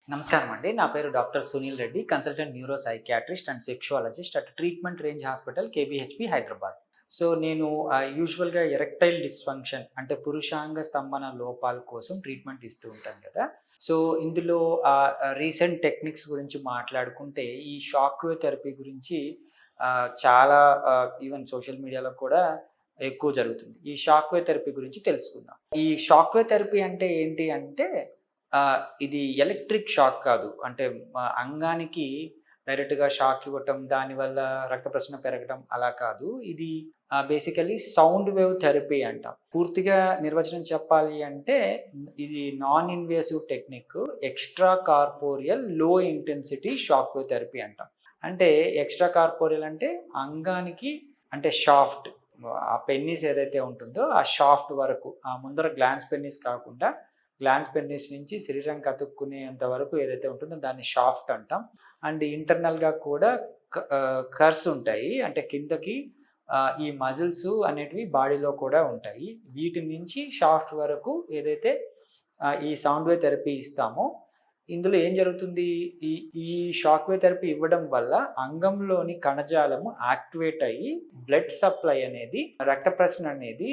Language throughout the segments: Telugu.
నమస్కారం అండి. నా పేరు doctor Sunil Reddy, consultant neuropsychiatrist and sexologist at treatment range hospital KBHP Hyderabad. So నేను యూజువల్‌గా ఎరెక్టైల్ డిస్‌ఫంక్షన్ అంటే పురుషాంగ స్తంభన లోపాల కోసం ట్రీట్మెంట్ ఇస్తూ ఉంటాను కదా! సో ఇందులో రీసెంట్ టెక్నిక్స్ గురించి మాట్లాడుకుంటే ఈ షాక్ వేవ్ థెరపీ గురించి చాలా ఈవెన్ సోషల్ మీడియాలో కూడా ఎక్కువ జరుగుతుంది. ఈ షాక్ వేవ్ థెరపీ గురించి తెలుసుకుందాం. ఈ షాక్ వేవ్ థెరపీ అంటే ఏంటి అంటే ఇది ఎలక్ట్రిక్ షాక్ కాదు. అంటే అంగానికి డైరెక్ట్‌గా షాక్ ఇవ్వటం, దానివల్ల రక్త ప్రసరణ పెరగడం అలా కాదు. ఇది బేసికల్లీ సౌండ్ వేవ్ థెరపీ అంటాం. పూర్తిగా నిర్వచనం చెప్పాలి అంటే ఇది non invasive technique extra corporeal లో ఇంటెన్సిటీ షాక్ వేవ్ థెరపీ అంటాం. అంటే ఎక్స్‌ట్రా కార్పోరియల్ అంటే అంగానికి అంటే షాఫ్ట్ ఆ పెన్నిస్ ఏదైతే ఉంటుందో ఆ షాఫ్ట్ వరకు ఆ ముందర గ్లాన్స్ పెన్నిస్ కాకుండా గ్లాన్స్ పెన్నిస్ నుంచి శరీరానికి అతుక్కునేంత వరకు ఏదైతే ఉంటుందో దాన్ని షాఫ్ట్ అంటాం. అండ్ ఇంటర్నల్‌గా కూడా కర్వ్స్ ఉంటాయి. అంటే కిందకి ఈ మజిల్స్ అనేటివి బాడీలో కూడా ఉంటాయి. వీటి నుంచి షాఫ్ట్ వరకు ఏదైతే ఈ సౌండ్ వేవ్ థెరపీ ఇస్తామో ఇందులో ఏం జరుగుతుంది? ఈ ఈ షాక్ వేవ్ థెరపీ ఇవ్వడం వల్ల అంగంలోని కణజాలము యాక్టివేట్ అయ్యి బ్లడ్ సప్లై అనేది రక్త ప్రసరణ అనేది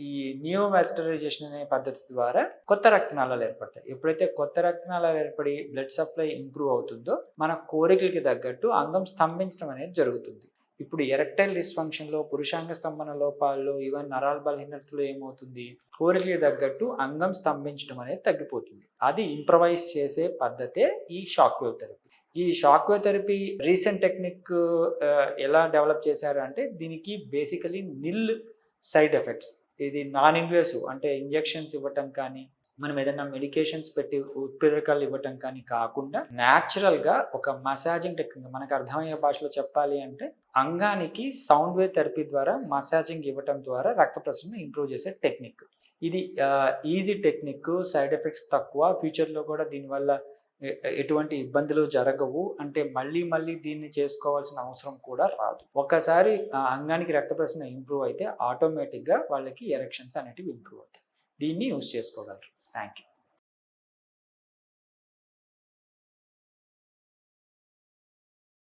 ఈ నియోవాస్కులరైజేషన్ అనే పద్ధతి ద్వారా కొత్త రక్తనాళాలు ఏర్పడతాయి. ఎప్పుడైతే కొత్త రక్తనాళాలు ఏర్పడి బ్లడ్ సప్లై ఇంప్రూవ్ అవుతుందో మన కోరికలకి తగ్గట్టు అంగం స్తంభించడం అనేది జరుగుతుంది. ఇప్పుడు ఎరెక్టైల్ డిస్‌ఫంక్షన్‌లో, పురుషాంగ స్తంభన లోపాల్లో, ఈవెన్ నరాల బలహీనతలో ఏమవుతుంది? కోరికకి తగ్గట్టు అంగం స్తంభించడం అనేది తగ్గిపోతుంది. అది ఇంప్రవైజ్ చేసే పద్ధతే ఈ షాక్ వేవ్ థెరపీ. ఈ shock wave therapy recent technique ఎలా డెవలప్ చేశారు అంటే దీనికి బేసికల్లీ నిల్ సైడ్ ఎఫెక్ట్స్. ఇది నాన్ ఇన్వేసివ్ అంటే ఇంజెక్షన్స్ ఇవ్వటం కానీ, మనం ఏదైనా మెడికేషన్స్ పెట్టి ఉత్ప్రేరకాలు ఇవ్వటం కానీ కాకుండా న్యాచురల్‌గా ఒక మసాజింగ్ టెక్నిక్ మనకు అర్థమయ్యే భాషలో చెప్పాలి అంటే అంగానికి సౌండ్ వేవ్ థెరపీ ద్వారా మసాజింగ్ ఇవ్వటం ద్వారా రక్త ప్రసరణ ఇంప్రూవ్ చేసే టెక్నిక్. ఇది ఈజీ టెక్నిక్, సైడ్ ఎఫెక్ట్స్ తక్కువ. ఫ్యూచర్‌లో కూడా దీనివల్ల ఎటువంటి ఇబ్బందులు జరగవు. అంటే మళ్ళీ దీన్ని చేసుకోవాల్సిన అవసరం కూడా రాదు. ఒక్కసారి అంగానికి రక్త ప్రసరణ ఇంప్రూవ్ అయితే ఆటోమేటిక్‌గా వాళ్ళకి ఎరెక్షన్స్ అనేటివి ఇంప్రూవ్ అవుతాయి. దీన్ని యూజ్ చేసుకోగలరు. Thank you.